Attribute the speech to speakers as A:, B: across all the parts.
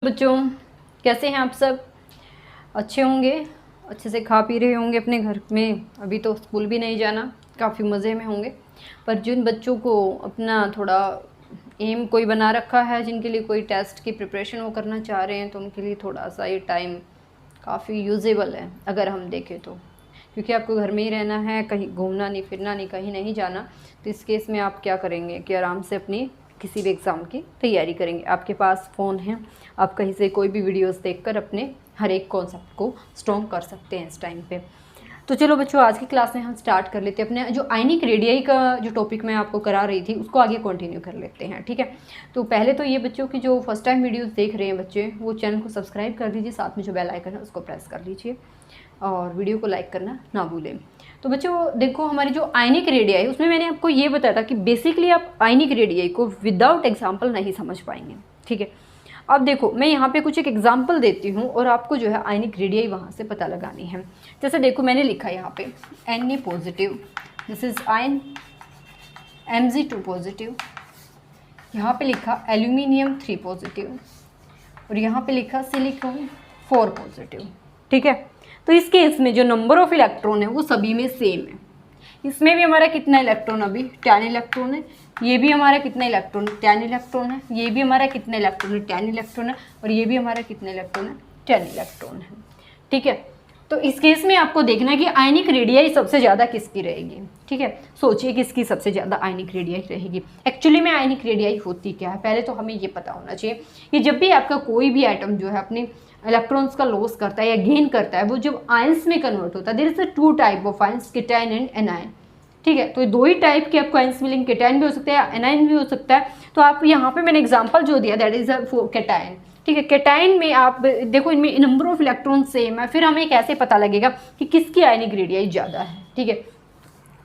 A: बच्चों, कैसे हैं आप सब? अच्छे होंगे, अच्छे से खा पी रहे होंगे अपने घर में। अभी तो स्कूल भी नहीं जाना, काफ़ी मज़े में होंगे। पर जिन बच्चों को अपना थोड़ा एम कोई बना रखा है, जिनके लिए कोई टेस्ट की प्रिपरेशन वो करना चाह रहे हैं, तो उनके लिए थोड़ा सा ये टाइम काफ़ी यूजेबल है अगर हम देखें तो। क्योंकि आपको घर में ही रहना है, कहीं घूमना नहीं, फिरना नहीं, कहीं नहीं जाना। तो इस केस में आप क्या करेंगे कि आराम से अपनी किसी भी एग्ज़ाम की तैयारी करेंगे। आपके पास फ़ोन है, आप कहीं से कोई भी वीडियोस देखकर अपने हर एक कॉन्सेप्ट को स्ट्रॉन्ग कर सकते हैं इस टाइम पे। तो चलो बच्चों, आज की क्लास में हम स्टार्ट कर लेते हैं। अपने जो आयनिक रेडियाई का जो टॉपिक मैं आपको करा रही थी उसको आगे कंटिन्यू कर लेते हैं, ठीक है। तो पहले तो ये बच्चों की जो फर्स्ट टाइम वीडियोस देख रहे हैं बच्चे, वो चैनल को सब्सक्राइब कर दीजिए, साथ में जो बेल आइकन है उसको प्रेस कर लीजिए और वीडियो को लाइक करना ना भूलें। तो बच्चों देखो, हमारी जो आयनिक रेडियाई उसमें मैंने आपको ये बताया था कि बेसिकली आप आयनिक रेडियाई को विदाउट एग्जाम्पल नहीं समझ पाएंगे, ठीक है। अब देखो, मैं यहाँ पे कुछ एक एग्जाम्पल देती हूँ और आपको जो है आयनिक रेडियाई वहाँ से पता लगानी है। जैसे देखो, मैंने लिखा यहाँ पे Na positive, this is ion, Mg2 positive, यहाँ पे लिखा एल्यूमिनियम 3 पॉजिटिव और यहाँ पे लिखा सिलिकॉन 4 पॉजिटिव, ठीक है। तो इस केस में जो नंबर ऑफ इलेक्ट्रॉन है वो सभी में सेम है। इसमें भी हमारा कितना इलेक्ट्रॉन, अभी 10 इलेक्ट्रॉन है। ये भी हमारा कितना इलेक्ट्रॉन, 10 इलेक्ट्रॉन है। ये भी हमारा कितना इलेक्ट्रॉन है, 10 इलेक्ट्रॉन है। और ये भी हमारा कितना इलेक्ट्रॉन है, 10 इलेक्ट्रॉन है, ठीक है। तो इस केस में आपको देखना है कि आयनिक रेडियाई सबसे ज़्यादा किसकी रहेगी, ठीक है। सोचिए किसकी सबसे ज़्यादा आयनिक रेडियाई रहेगी। एक्चुअली में आयनिक रेडियाई होती क्या है, पहले तो हमें ये पता होना चाहिए कि जब भी आपका कोई भी एटम जो है अपने इलेक्ट्रॉन्स का लॉस करता है या गेन करता है, वो जब आयंस में कन्वर्ट होता है, there is a 2 type of ions, cation and anion, ठीक है। तो दो ही टाइप के आपको आयंस मिलेंगे, केटायन भी हो सकता है, एनायन भी हो सकता है। तो आप यहाँ पे मैंने एग्जांपल जो दिया दैट इज अ केटायन, ठीक है। केटायन में आप देखो, इनमें नंबर ऑफ इलेक्ट्रॉन सेम है, फिर हमें कैसे पता लगेगा कि किसकी आयनिक रेडियाई ज़्यादा है, ठीक है।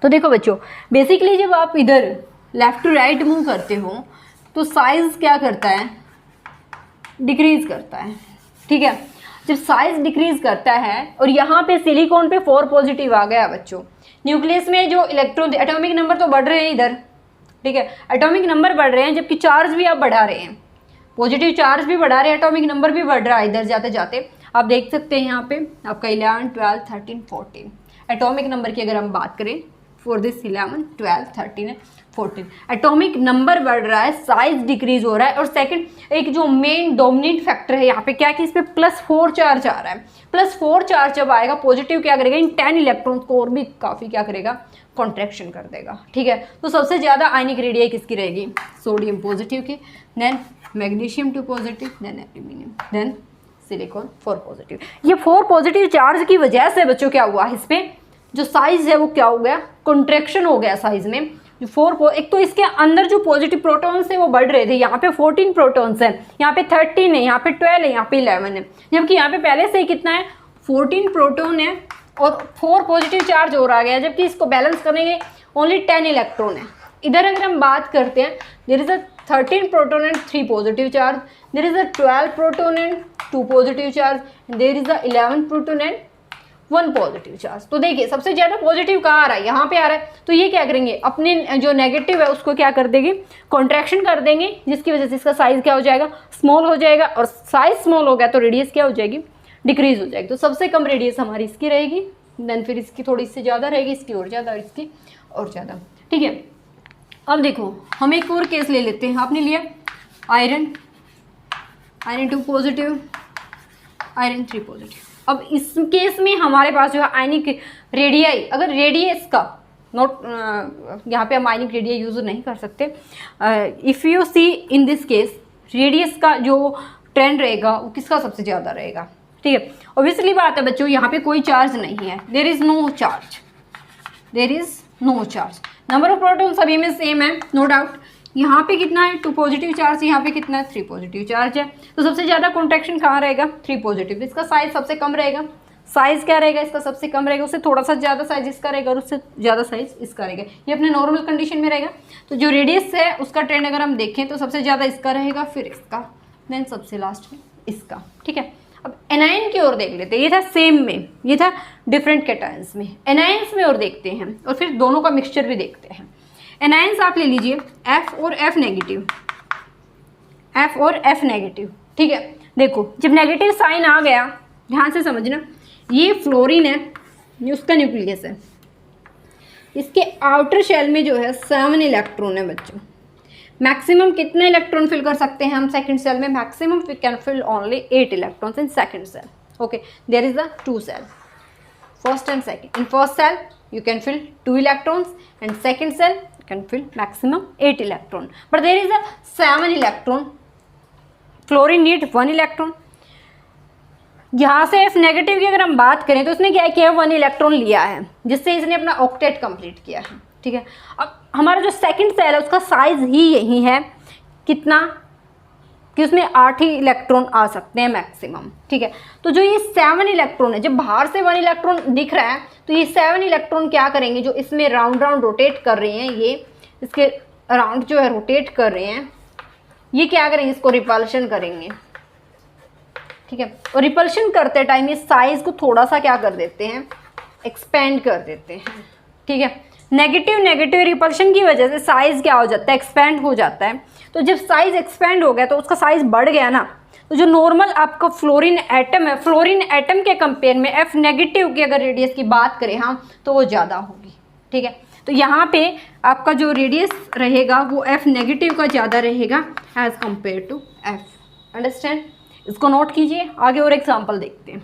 A: तो देखो बच्चों, बेसिकली जब आप इधर लेफ्ट टू राइट मूव करते हो तो साइज क्या करता है, डिक्रीज करता है, ठीक है। जब साइज डिक्रीज करता है और यहाँ पे सिलिकॉन पे 4 पॉजिटिव आ गया बच्चों, न्यूक्लियस में जो इलेक्ट्रॉन, एटॉमिक नंबर तो बढ़ रहे हैं इधर, ठीक है। एटॉमिक नंबर बढ़ रहे हैं, जबकि चार्ज भी आप बढ़ा रहे हैं, पॉजिटिव चार्ज भी बढ़ा रहे हैं, एटॉमिक नंबर भी बढ़ रहा है इधर जाते जाते। आप देख सकते हैं यहाँ पे आपका 11, 12, 13, 14 एटॉमिक नंबर की अगर हम बात करें फॉर दिस 11, 12, 13, 14 एटॉमिक नंबर बढ़ रहा है, साइज डिक्रीज हो रहा है। और सेकंड, एक जो मेन डोमिनेंट फैक्टर है यहाँ पे क्या है कि इस पे +4 चार्ज आ रहा है। +4 चार्ज जब आएगा, पॉजिटिव क्या करेगा, इन 10 इलेक्ट्रॉन को और भी काफ़ी क्या करेगा, कॉन्ट्रैक्शन कर देगा, ठीक है। तो सबसे ज़्यादा आयनिक रेडियाई किसकी रहेगी, सोडियम पॉजिटिव की, then magnesium 2 positive, then aluminium, then silicon 4 positive. ये 4 पॉजिटिव चार्ज की वजह से बच्चों क्या हुआ, इस पर जो साइज है वो क्या हो गया, कॉन्ट्रैक्शन हो गया साइज में। जो एक तो इसके अंदर जो पॉजिटिव प्रोटॉन्स है वो बढ़ रहे थे, यहाँ पे 14 प्रोटॉन्स है, यहाँ पे 13 है, यहाँ पे 12 है, यहाँ पे 11 है। जबकि यहाँ पे पहले से ही कितना है, 14 प्रोटॉन है और 4 पॉजिटिव चार्ज हो रहा गया, जबकि इसको बैलेंस करने के ओनली 10 इलेक्ट्रॉन है। इधर अगर हम बात करते हैं, there is a 13 proton and 3 positive charge, there is a 12 proton and 2 positive charge, there is a 11 proton and 1 positive charge. तो देखिए सबसे ज़्यादा पॉजिटिव कहाँ आ रहा है, यहाँ पे आ रहा है। तो ये क्या करेंगे, अपने जो नेगेटिव है उसको क्या कर देंगे, कॉन्ट्रैक्शन कर देंगे, जिसकी वजह से इसका साइज क्या हो जाएगा, स्मॉल हो जाएगा। और साइज स्मॉल हो गया तो रेडियस क्या हो जाएगी, डिक्रीज हो जाएगी। तो सबसे कम रेडियस हमारी इसकी रहेगी, देन फिर इसकी थोड़ी इससे ज़्यादा रहेगी, इसकी और ज़्यादा और इसकी और ज़्यादा, ठीक है। अब देखो, हम एक और केस ले लेते हैं। आपने लिया iron, iron 2 positive, iron 3 positive. अब इस केस में हमारे पास जो है आयनिक रेडियाई, अगर रेडियस का नोट, यहाँ पे हम आयनिक रेडियाई यूज नहीं कर सकते। If you see in this case, radius का जो ट्रेंड रहेगा वो किसका सबसे ज़्यादा रहेगा, ठीक है। ऑब्वियसली बात है बच्चों, यहाँ पे कोई चार्ज नहीं है, there is no charge, there is no charge. Number of proton सभी में सेम है, नो डाउट। यहाँ पे कितना है, 2 पॉजिटिव चार्ज, यहाँ पे कितना है, 3 पॉजिटिव चार्ज है। तो सबसे ज़्यादा कॉन्ट्रैक्शन कहाँ रहेगा, 3 पॉजिटिव। इसका साइज सबसे कम रहेगा, साइज क्या रहेगा, इसका सबसे कम रहेगा, उससे थोड़ा सा ज़्यादा साइज इसका रहेगा और उससे ज़्यादा साइज इसका रहेगा। ये अपने नॉर्मल कंडीशन में रहेगा। तो जो रेडियस है उसका ट्रेंड अगर हम देखें तो सबसे ज़्यादा इसका रहेगा, फिर इसका, देन सबसे लास्ट में इसका, ठीक है। अब एनायन की ओर देख लेते हैं। ये था सेम में, ये था डिफरेंट कैटायंस में। एनायंस में और देखते हैं और फिर दोनों का मिक्सचर भी देखते हैं। एनायंस आप ले लीजिए F और F नेगेटिव, F और F नेगेटिव, ठीक है। देखो जब नेगेटिव साइन आ गया, ध्यान से समझना, ये फ्लोरीन है, ये उसका न्यूक्लियस है, इसके आउटर शेल में जो है 7 इलेक्ट्रॉन है बच्चों। मैक्सिमम कितने इलेक्ट्रॉन फिल कर सकते हैं हम सेकंड सेल में? Maximum we can fill only 8 electrons in second shell. Okay, there is a 2 cell, first and second. In first cell you can fill 2 electrons, and second cell you can fill maximum 8 electron, but there is a 7 electron. Fluorine need 1 electron. यहाँ से F negative की अगर हम बात करें तो उसने क्या किया, 1 इलेक्ट्रॉन लिया है, जिससे इसने अपना ऑक्टेट कंप्लीट किया है. ठीक है, अब हमारा जो सेकंड सेल है उसका साइज ही यही है, कितना कि उसमें 8 ही इलेक्ट्रॉन आ सकते हैं मैक्सिमम. ठीक है, तो जो ये 7 इलेक्ट्रॉन है, जब बाहर से 1 इलेक्ट्रॉन दिख रहा है तो ये 7 इलेक्ट्रॉन क्या करेंगे, जो इसमें राउंड राउंड रोटेट कर रहे हैं, ये इसके राउंड जो है रोटेट कर रहे हैं, ये क्या करेंगे, इसको रिपल्शन करेंगे. ठीक है, और रिपल्शन करते टाइम ये साइज को थोड़ा सा क्या कर देते हैं, एक्सपेंड कर देते हैं. ठीक है, नेगेटिव रिपल्शन की वजह से साइज क्या हो जाता है, एक्सपेंड हो जाता है. तो जब साइज एक्सपेंड हो गया तो उसका साइज बढ़ गया ना, तो जो नॉर्मल आपका फ्लोरीन एटम है, फ्लोरीन एटम के कंपेयर में F नेगेटिव की अगर रेडियस की बात करें हम, तो वो ज़्यादा होगी. ठीक है, तो यहाँ पे आपका जो रेडियस रहेगा वो F नेगेटिव का ज़्यादा रहेगा as compare to F. Understand, इसको नोट कीजिए. आगे और एग्जाम्पल देखते हैं.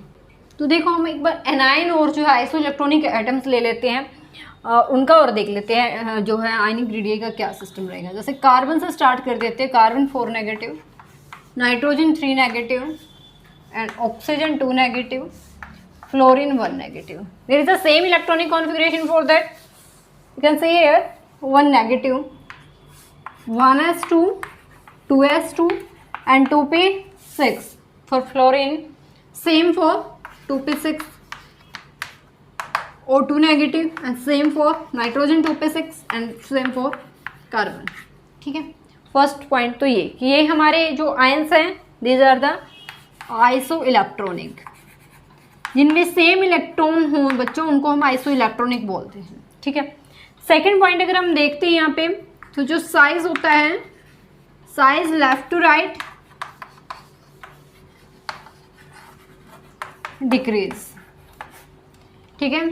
A: तो देखो हम एक बार एनाइन और जो है आइसो इलेक्ट्रॉनिक एटम्स ले लेते हैं, उनका और देख लेते हैं जो है आयनिक रेडियस का क्या सिस्टम रहेगा. जैसे कार्बन से स्टार्ट कर देते हैं. Carbon 4 negative, nitrogen 3 negative, and oxygen 2 negative, fluorine 1 negative. There is the same electronic configuration for that. You can say here 1 negative, 1s2, 2s2 and 2p6 for fluorine. Same for 2p6, O2 negative, and same for nitrogen 2p6 and same for carbon. ठीक है, first point तो ये कि ये हमारे जो ions हैं, these are the isoelectronic. जिनमें सेम इलेक्ट्रॉन हों बच्चों, उनको हम आइसो इलेक्ट्रॉनिक बोलते हैं. ठीक है, सेकेंड पॉइंट अगर हम देखते हैं यहाँ पे, तो जो साइज होता है, size left to right decrease. ठीक है,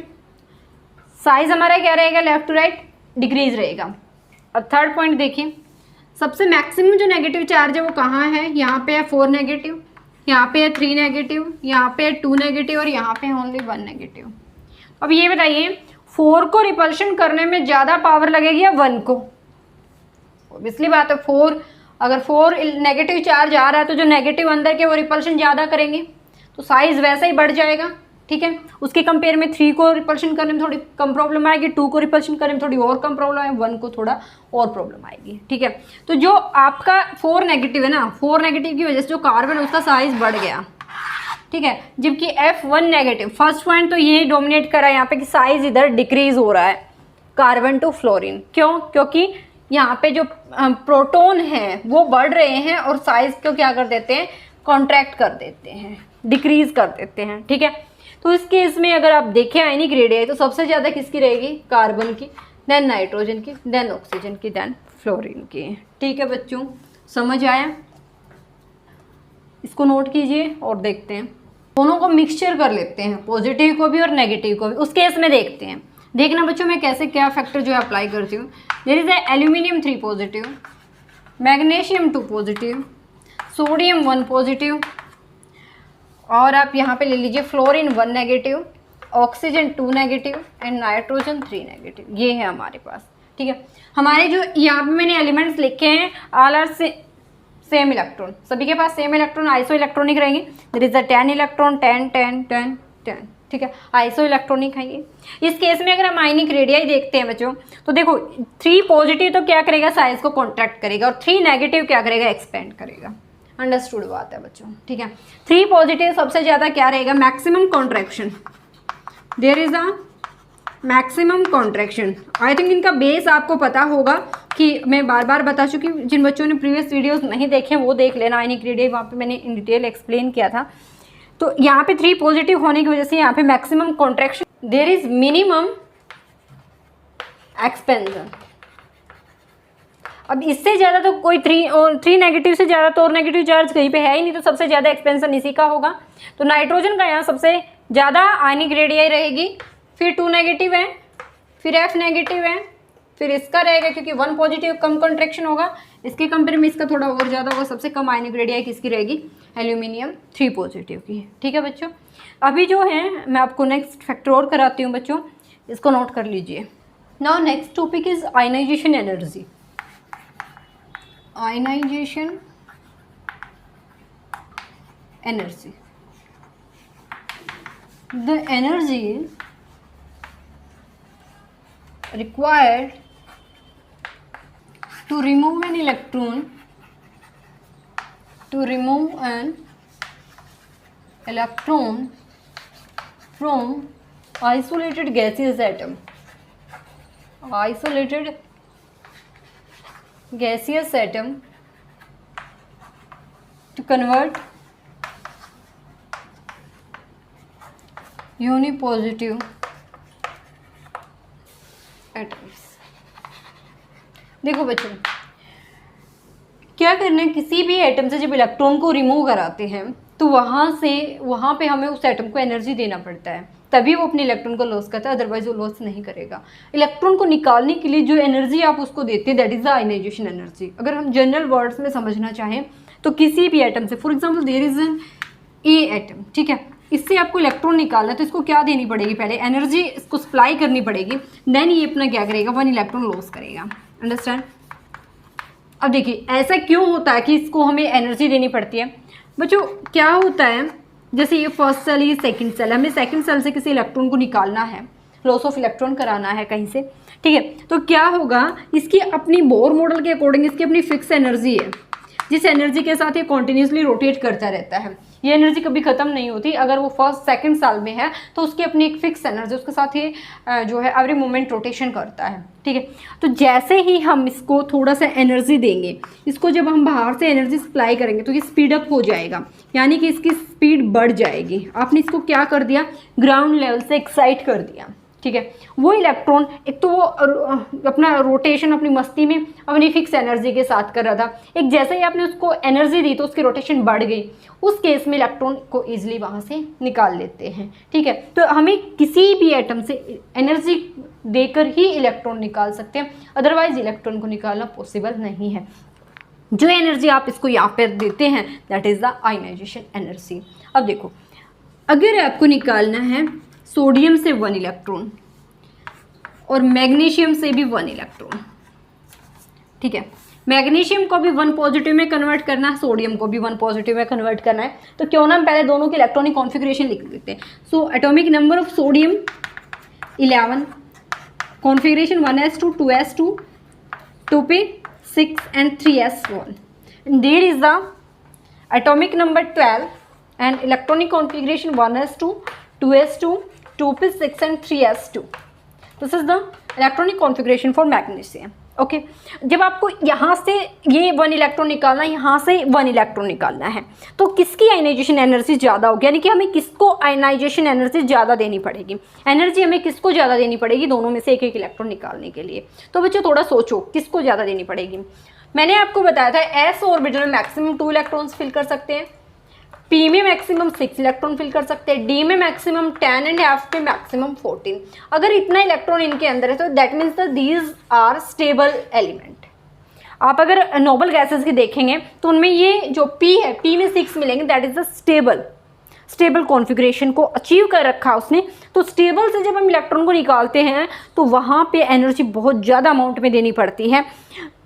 A: साइज हमारा क्या रहेगा, लेफ्ट टू राइट डिक्रीज रहेगा. अब थर्ड पॉइंट देखिए, सबसे मैक्सिमम जो नेगेटिव चार्ज है वो कहाँ है, यहाँ पे है 4 नेगेटिव, यहाँ पे है 3 नेगेटिव, यहाँ पे है 2 नेगेटिव, और यहाँ पे है ओनली 1 नेगेटिव. अब ये बताइए 4 को रिपल्शन करने में ज़्यादा पावर लगेगी या 1 को? ऑब्वियसली बात है, 4 अगर 4 नेगेटिव चार्ज आ रहा है तो जो नेगेटिव अंदर के वो रिपल्शन ज़्यादा करेंगे, तो साइज़ वैसे ही बढ़ जाएगा. ठीक है, उसके कंपेयर में 3 को रिपल्शन करने में थोड़ी कम प्रॉब्लम आएगी, 2 को रिपल्शन करने में थोड़ी और कम प्रॉब्लम आएगी, 1 को थोड़ा और प्रॉब्लम आएगी. ठीक है, तो जो आपका 4 नेगेटिव है ना, 4 नेगेटिव की वजह से जो कार्बन है उसका साइज बढ़ गया. ठीक है, जबकि F1 नेगेटिव, फर्स्ट पॉइंट तो ये डोमिनेट करा यहाँ पे कि साइज इधर डिक्रीज हो रहा है कार्बन टू फ्लोरीन. क्यों? क्योंकि यहाँ पे जो प्रोटोन है वो बढ़ रहे हैं और साइज को क्या कर देते हैं, कॉन्ट्रैक्ट कर देते हैं, डिक्रीज कर देते हैं. ठीक है, तो इस केस में अगर आप देखें आयनिक रेडियस, तो सबसे ज़्यादा किसकी रहेगी, कार्बन की, देन नाइट्रोजन की, देन ऑक्सीजन की, देन फ्लोरीन की. ठीक है बच्चों, समझ आया? इसको नोट कीजिए और देखते हैं. दोनों को मिक्सचर कर लेते हैं, पॉजिटिव को भी और नेगेटिव को भी. उस केस में देखते हैं. देखना बच्चों मैं कैसे क्या फैक्टर जो है अप्लाई करती हूँ. There is aluminium 3 positive, magnesium 2 positive, sodium 1 positive, और आप यहाँ पे ले लीजिए fluorine 1 negative, oxygen 2 negative, and nitrogen 3 negative. ये है हमारे पास. ठीक है, हमारे जो यहाँ पे मैंने एलिमेंट्स लिखे हैं, ऑल आर सेम इलेक्ट्रॉन, सभी के पास सेम इलेक्ट्रॉन आइसो इलेक्ट्रॉनिक रहेंगे. There is a 10 electron, 10 10 10 10. ठीक है, आइसो इलेक्ट्रॉनिक है ये. इस केस में अगर हम आयनिक रेडियस देखते हैं बच्चों, तो देखो 3 पॉजिटिव तो क्या करेगा, साइज को कॉन्ट्रैक्ट करेगा, और 3 नेगेटिव क्या करेगा, एक्सपेंड करेगा. अंडरस्टूड बात है बच्चों. ठीक है, 3 पॉजिटिव सबसे ज़्यादा क्या रहेगा, maximum contraction. There is a maximum contraction. I think इनका बेस आपको पता होगा कि मैं बार बार बता चुकी हूँ. जिन बच्चों ने प्रीवियस वीडियोस नहीं देखे वो देख लेना, आयनिक रेडियस वहाँ पे मैंने इन डिटेल एक्सप्लेन किया था. तो यहाँ पे 3 पॉजिटिव होने की वजह से यहाँ पे maximum contraction, there is minimum expansion. अब इससे ज़्यादा तो कोई 3 नेगेटिव से ज़्यादा तो और नेगेटिव चार्ज कहीं पे है ही नहीं, तो सबसे ज़्यादा एक्सपेंशन इसी का होगा। तो नाइट्रोजन का यहाँ सबसे ज़्यादा आयनिक रेडियाई रहेगी, फिर 2 नेगेटिव है, फिर F नेगेटिव है, फिर इसका रहेगा क्योंकि 1 पॉजिटिव कम कॉन्ट्रैक्शन होगा, इसके कंपेयर में इसका थोड़ा और ज़्यादा होगा। सबसे कम आयनिक रेडियाई किसकी रहेगी? एल्यूमिनियम 3 पॉजिटिव की। ठीक है बच्चों, अभी जो है मैं आपको नेक्स्ट फैक्टर और कराती हूँ बच्चों, इसको नोट कर लीजिए। Now next topic is ionisation energy. Ionisation energy, the energy required to remove an electron from isolated gaseous atom, to convert unipositive atoms. देखो बच्चों, क्या करना है, किसी भी एटम से जब इलेक्ट्रॉन को रिमूव कराते हैं तो वहाँ पे हमें उस एटम को एनर्जी देना पड़ता है, तभी वो अपने इलेक्ट्रॉन को लॉस करता है, अदरवाइज वो लॉस नहीं करेगा। इलेक्ट्रॉन को निकालने के लिए जो एनर्जी आप उसको देते हैं that is the ionisation energy. अगर हम जनरल वर्ड्स में समझना चाहें तो किसी भी एटम से, for example there is an a atom, ठीक है, इससे आपको इलेक्ट्रॉन निकालना है तो इसको क्या देनी पड़ेगी? पहले एनर्जी इसको सप्लाई करनी पड़ेगी, देन ये अपना क्या करेगा? 1 इलेक्ट्रॉन लॉस करेगा। अंडरस्टैंड? अब देखिए ऐसा क्यों होता है कि इसको हमें एनर्जी देनी पड़ती है बच्चों। क्या होता है, जैसे ये फर्स्ट सेल, ये सेकंड सेल, हमें सेकंड सेल से किसी इलेक्ट्रॉन को निकालना है, लॉस ऑफ इलेक्ट्रॉन कराना है कहीं से, ठीक है, तो क्या होगा, इसकी अपनी बोर मॉडल के अकॉर्डिंग इसकी अपनी फिक्स एनर्जी है, जिस एनर्जी के साथ ये कॉन्टिन्यूसली रोटेट करता रहता है। ये एनर्जी कभी ख़त्म नहीं होती। अगर वो फर्स्ट सेकंड साल में है तो उसकी अपनी एक फिक्स एनर्जी, उसके साथ ये जो है एवरी मोमेंट रोटेशन करता है, ठीक है। तो जैसे ही हम इसको थोड़ा सा एनर्जी देंगे, इसको जब हम बाहर से एनर्जी सप्लाई करेंगे तो ये स्पीड अप हो जाएगा, यानी कि इसकी स्पीड बढ़ जाएगी। आपने इसको क्या कर दिया? ग्राउंड लेवल से एक्साइट कर दिया, ठीक है। वो इलेक्ट्रॉन एक तो वो अपना रोटेशन अपनी मस्ती में अपनी फिक्स एनर्जी के साथ कर रहा था, एक जैसे ही आपने उसको एनर्जी दी तो उसकी रोटेशन बढ़ गई, उस केस में इलेक्ट्रॉन को ईजिली वहाँ से निकाल लेते हैं, ठीक है। तो हमें किसी भी एटम से एनर्जी देकर ही इलेक्ट्रॉन निकाल सकते हैं, अदरवाइज इलेक्ट्रॉन को निकालना पॉसिबल नहीं है। जो एनर्जी आप इसको यहाँ पर देते हैं that is the ionisation energy. अब देखो, अगर आपको निकालना है सोडियम से 1 इलेक्ट्रॉन और मैग्नीशियम से भी 1 इलेक्ट्रॉन, ठीक है, मैग्नीशियम को भी 1 पॉजिटिव में कन्वर्ट करना है, सोडियम को भी 1 पॉजिटिव में कन्वर्ट करना है, तो क्यों ना हम पहले दोनों की इलेक्ट्रॉनिक कॉन्फ़िगरेशन लिख देते हैं। So atomic number of sodium 11, configuration 1s2 2s2 2p 6 and 3s1, and there is the atomic number 12 and electronic configuration 1s2 2s2 2p6 and 3s2. This is the electronic configuration for magnesium. Okay, जब आपको यहाँ से ये 1 electron निकालना है, यहाँ से 1 electron निकालना है, तो किसकी आयनाइजेशन एनर्जी ज़्यादा होगी, यानी कि हमें किसको आयनाइजेशन एनर्जी ज़्यादा देनी पड़ेगी, एनर्जी हमें किसको ज़्यादा देनी पड़ेगी दोनों में से एक इलेक्ट्रॉन निकालने के लिए। तो बच्चों थोड़ा सोचो किसको ज़्यादा देनी पड़ेगी। मैंने आपको बताया था एस ऑर्बिटल में मैक्सिमम 2 इलेक्ट्रॉन्स फिल कर सकते हैं, पी में मैक्सिमम 6 इलेक्ट्रॉन फिल कर सकते हैं, डी में मैक्सिमम 10 एंड एफ पे मैक्सिमम 14। अगर इतना इलेक्ट्रॉन इनके अंदर है तो that means the these are stable element. आप अगर नोबल गैसेस की देखेंगे तो उनमें ये जो पी है, पी में 6 मिलेंगे, that is the stable configuration को अचीव कर रखा उसने। तो स्टेबल से जब हम इलेक्ट्रॉन को निकालते हैं तो वहाँ पे एनर्जी बहुत ज़्यादा अमाउंट में देनी पड़ती है,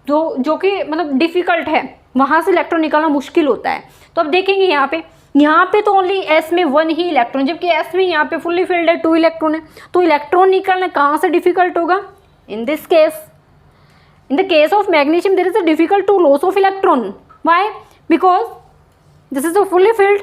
A: जो कि मतलब डिफ़िकल्ट है, वहाँ से इलेक्ट्रॉन निकालना मुश्किल होता है। तो अब देखेंगे यहाँ पे तो ओनली एस में 1 ही इलेक्ट्रॉन, जबकि एस में यहाँ पे फुल्ली फिल्ड है 2 इलेक्ट्रॉन है, तो इलेक्ट्रॉन निकालना कहाँ से डिफ़िकल्ट होगा? In this case, in the case of magnesium there is a difficult to loss of electron. Why? Because this is a fully filled,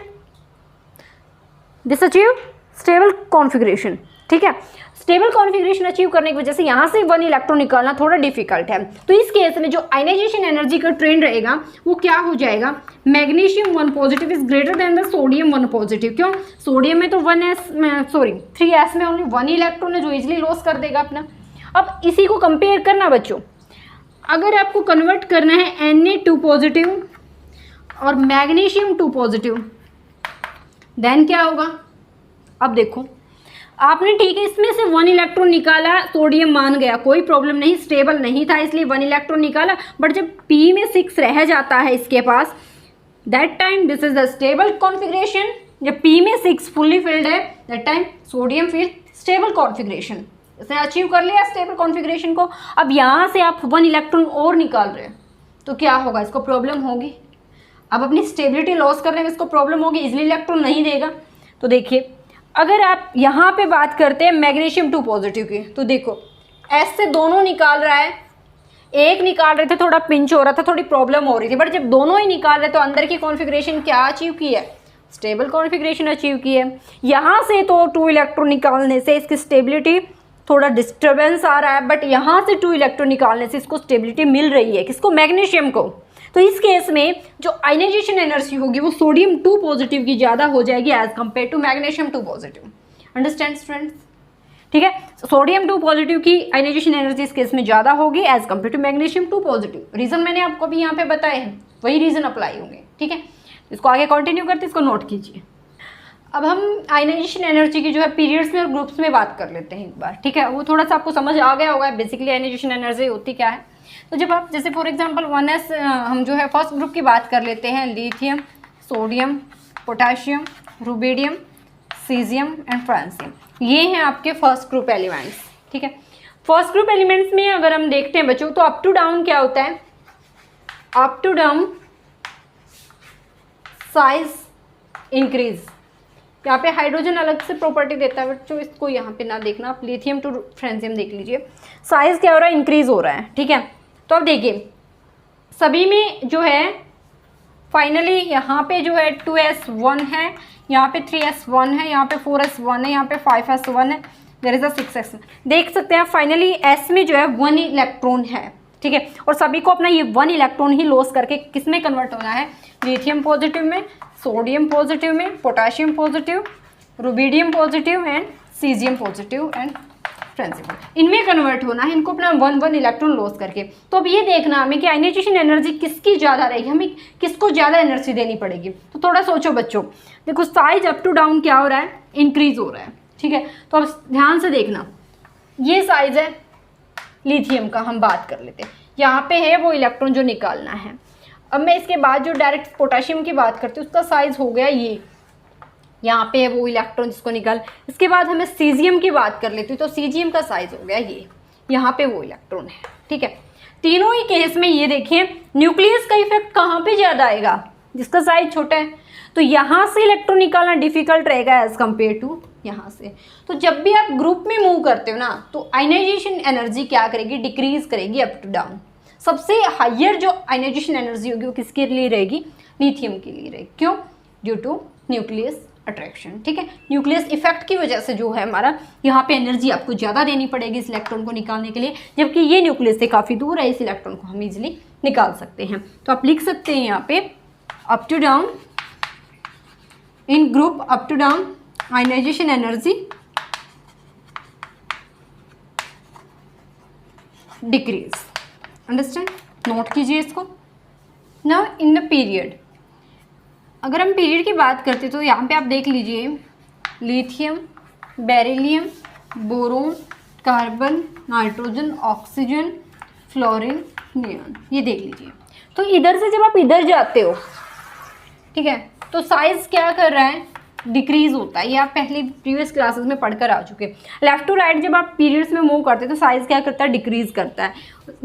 A: this achieve stable configuration, ठीक है। Stable configuration achieve करने की वजह से यहाँ से 1 electron निकालना थोड़ा डिफिकल्ट है। तो इस केस में जो आयनाइजेशन एनर्जी का ट्रेंड रहेगा वो क्या हो जाएगा? Magnesium 1 positive is greater than the sodium 1 positive. क्यों? सोडियम में तो 3s में ओनली 1 इलेक्ट्रॉन है जो इजिली लॉस कर देगा अपना। अब इसी को कंपेयर करना बच्चों, अगर आपको कन्वर्ट करना है Na2 पॉजिटिव और मैग्नीशियम 2 पॉजिटिव, देन क्या होगा? अब देखो, आपने ठीक है इसमें से 1 इलेक्ट्रॉन निकाला, सोडियम मान गया, कोई प्रॉब्लम नहीं, स्टेबल नहीं था इसलिए 1 इलेक्ट्रॉन निकाला, बट जब P में 6 रह जाता है इसके पास, that time this is the stable configuration. जब P में 6 फुल्ली फिल्ड है, दैट टाइम सोडियम फिर स्टेबल कॉन्फ़िगरेशन, इसने अचीव कर लिया स्टेबल कॉन्फ़िगरेशन को। अब यहाँ से आप 1 इलेक्ट्रॉन और निकाल रहे हैं तो क्या होगा? इसको प्रॉब्लम होगी। अब अपनी स्टेबिलिटी लॉस करने में इसको प्रॉब्लम होगी, इजीली इलेक्ट्रॉन नहीं देगा। तो देखिए, अगर आप यहाँ पे बात करते हैं मैग्नीशियम 2 पॉजिटिव की, तो देखो S से दोनों निकाल रहा है, एक निकाल रहे थे थोड़ा पिंच हो रहा था, थोड़ी प्रॉब्लम हो रही थी, बट जब दोनों ही निकाल रहे तो अंदर की कॉन्फ़िगरेशन क्या अचीव की है? स्टेबल कॉन्फ़िगरेशन अचीव की है। यहाँ से तो 2 इलेक्ट्रॉन निकालने से इसकी स्टेबिलिटी थोड़ा डिस्टर्बेंस आ रहा है, बट यहाँ से 2 इलेक्ट्रॉन निकालने से इसको स्टेबिलिटी मिल रही है। किसको? मैग्नीशियम को। तो इस केस में जो आयनाइजेशन एनर्जी होगी वो सोडियम 2 पॉजिटिव की ज़्यादा हो जाएगी as compare to magnesium 2 positive. Understand students? ठीक है, सोडियम 2 पॉजिटिव की आयनाइजेशन एनर्जी इस केस में ज़्यादा होगी as compare to magnesium 2 positive. Reason मैंने आपको भी यहाँ पे बताए हैं, वही रीज़न अप्लाई होंगे। ठीक है, इसको आगे कंटिन्यू करते, इसको नोट कीजिए। अब हम आयनाइजेशन एनर्जी की जो है पीरियड्स में और ग्रुप्स में बात कर लेते हैं एक बार। ठीक है, वो थोड़ा सा आपको समझ आ गया होगा बेसिकली आयनाइजेशन एनर्जी होती क्या है। तो जब आप जैसे फॉर एग्जांपल 1s हम जो है फर्स्ट ग्रुप की बात कर लेते हैं, lithium, sodium, potassium, rubidium, caesium and francium, ये हैं आपके फर्स्ट ग्रुप एलिमेंट्स। ठीक है, फर्स्ट ग्रुप एलिमेंट्स में अगर हम देखते हैं बच्चों, तो अप टू डाउन क्या होता है? Up to down size increase. यहाँ पे हाइड्रोजन अलग से प्रॉपर्टी देता है बच्चों, इसको यहाँ पे ना देखना, आप लिथियम टू फ्रांसियम देख लीजिए। साइज क्या हो रहा है? इंक्रीज हो रहा है। ठीक है, तो अब देखिए सभी में जो है फाइनली यहाँ पे जो है 2s1 है, यहाँ पे 3s1 है, यहाँ पे 4s1 है, यहाँ पे 5s1 है, देयर इज अ 6s। देख सकते हैं फाइनली s में जो है 1 इलेक्ट्रॉन है। ठीक है, और सभी को अपना ये 1 इलेक्ट्रॉन ही लॉस करके किस में कन्वर्ट होना है? लिथियम पॉजिटिव में, सोडियम पॉजिटिव में, potassium positive, rubidium positive and caesium positive and francium, इनमें कन्वर्ट होना है, इनको अपना 1 इलेक्ट्रॉन लॉस करके। तो अब ये देखना हमें कि आयनाइजेशन एनर्जी किसकी ज़्यादा रहेगी, हमें किसको ज़्यादा एनर्जी देनी पड़ेगी। तो थोड़ा सोचो बच्चों, देखो साइज अप टू डाउन क्या हो रहा है? इंक्रीज हो रहा है। ठीक है, तो अब ध्यान से देखना, ये साइज है लिथियम का, हम बात कर लेते हैं, यहाँ पे है वो इलेक्ट्रॉन जो निकालना है। अब मैं इसके बाद जो डायरेक्ट पोटाशियम की बात करती हूँ, उसका साइज हो गया ये, यहाँ पे है वो इलेक्ट्रॉन जिसको निकाल। इसके बाद हमें सीजियम की बात कर लेती हूँ, तो सीजियम का साइज हो गया ये, यहाँ पे वो इलेक्ट्रॉन है। ठीक है, तीनों ही केस में ये देखें न्यूक्लियस का इफेक्ट कहाँ पे ज़्यादा आएगा? जिसका साइज छोटा है, तो यहाँ से इलेक्ट्रॉन निकालना डिफिकल्ट रहेगा एज कम्पेयर टू यहाँ से। तो जब भी आप ग्रुप में मूव करते हो ना, तो आयनाइजेशन एनर्जी क्या करेगी? डिक्रीज करेगी अप टू डाउन। सबसे हायर जो आयनाइजेशन एनर्जी होगी वो किसके लिए रहेगी? लिथियम के लिए रहेगी। क्यों? Due to nucleus attraction. ठीक है, न्यूक्लियस इफेक्ट की वजह से जो है हमारा यहाँ पे एनर्जी आपको ज़्यादा देनी पड़ेगी इस इलेक्ट्रॉन को निकालने के लिए, जबकि ये न्यूक्लियस से काफ़ी दूर है, इस इलेक्ट्रॉन को हम इजीली निकाल सकते हैं। तो आप लिख सकते हैं यहाँ पे up to down, in group up to down ionisation energy decrease. Understand? Note कीजिए इसको। नाउ इन द पीरियड, अगर हम पीरियड की बात करते हैं तो यहाँ पे आप देख लीजिए lithium, beryllium, boron, carbon, nitrogen, oxygen, fluorine, neon, ये देख लीजिए। तो इधर से जब आप इधर जाते हो, ठीक है, तो साइज क्या कर रहा है? डिक्रीज होता है। ये आप पहले प्रीवियस क्लासेस में पढ़कर आ चुके हैं। लेफ्ट टू राइट जब आप पीरियड्स में मूव करते हैं तो साइज क्या करता है? डिक्रीज करता है।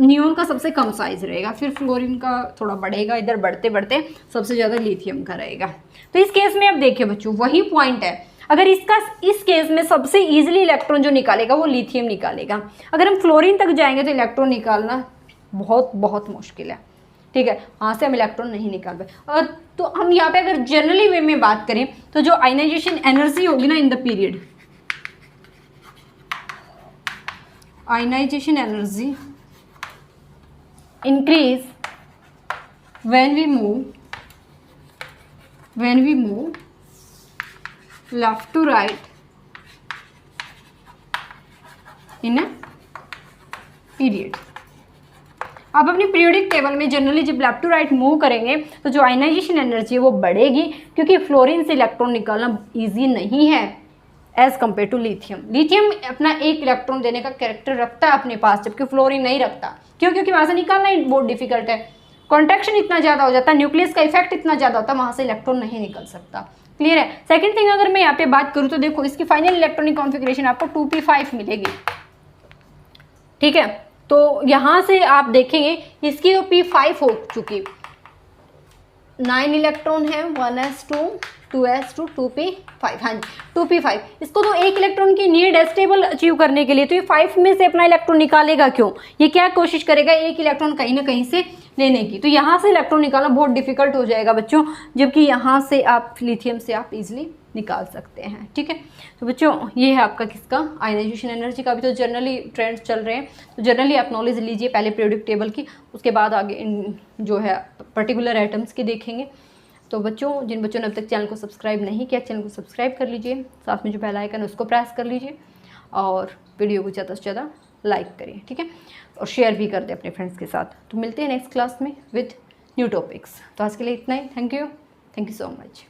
A: नियॉन का सबसे कम साइज रहेगा, फिर फ्लोरीन का थोड़ा बढ़ेगा, इधर बढ़ते बढ़ते सबसे ज़्यादा लिथियम का रहेगा। तो इस केस में अब देखिए बच्चों, वही पॉइंट है, अगर इसका इस केस में सबसे ईजिली इलेक्ट्रॉन जो निकालेगा वो लिथियम निकालेगा। अगर हम फ्लोरीन तक जाएंगे तो इलेक्ट्रॉन निकालना बहुत बहुत मुश्किल है। ठीक है, वहाँ से हम इलेक्ट्रॉन नहीं निकाल पाए। और तो हम यहाँ पे अगर जनरली वे में बात करें तो जो आयनाइजेशन एनर्जी होगी ना in the period, ionisation energy increase when we move left to right in a period। आप अपनी पीरियोडिक टेबल में जनरली जब लेफ्ट टू राइट मूव करेंगे तो जो आयनाइजेशन एनर्जी है वो बढ़ेगी, क्योंकि फ्लोरीन से इलेक्ट्रॉन निकालना ईजी नहीं है as compare to lithium. Lithium अपना एक इलेक्ट्रॉन देने का कैरेक्टर रखता है अपने पास, जबकि फ्लोरीन नहीं रखता। क्यों? क्योंकि वहाँ से निकालना ही बहुत डिफिकल्ट है, कॉन्ट्रैक्शन इतना ज़्यादा हो जाता है, न्यूक्लियस का इफेक्ट इतना ज़्यादा होता है, वहाँ से इलेक्ट्रॉन नहीं निकल सकता। क्लियर है? सेकंड थिंग, अगर मैं यहाँ पे बात करूँ तो देखो इसकी फाइनल इलेक्ट्रॉनिक कॉन्फिगरेशन आपको 2p5 मिलेगी। ठीक है, तो यहाँ से आप देखेंगे इसकी तो p5 हो चुकी, 9 इलेक्ट्रॉन है, 1s2 2s2 2p5, हाँ जी 2p5। इसको तो एक इलेक्ट्रॉन की नीड है स्टेबल अचीव करने के लिए, तो ये 5 में से अपना इलेक्ट्रॉन निकालेगा क्यों? ये क्या कोशिश करेगा? एक इलेक्ट्रॉन कहीं ना कहीं से लेने की। तो यहाँ से इलेक्ट्रॉन निकालना बहुत डिफिकल्ट हो जाएगा बच्चों, जबकि यहाँ से आप लिथियम से आप इजीली निकाल सकते हैं। ठीक है, तो बच्चों ये है आपका किसका, आयनाइजेशन एनर्जी का। अभी तो जनरली ट्रेंड्स चल रहे हैं, तो जनरली आप नॉलेज लीजिए पहले पीरियोडिक टेबल की, उसके बाद आगे इन जो है पर्टिकुलर आइटम्स की देखेंगे। तो बच्चों, जिन बच्चों ने अब तक चैनल को सब्सक्राइब नहीं किया, चैनल को सब्सक्राइब कर लीजिए, साथ में जो बेल आइकन है उसको प्रेस कर लीजिए, और वीडियो को ज़्यादा से ज़्यादा लाइक करिए। ठीक है, और शेयर भी कर दें अपने फ्रेंड्स के साथ। तो मिलते हैं नेक्स्ट क्लास में विद न्यू टॉपिक्स। तो आज के लिए इतना ही। Thank you so much.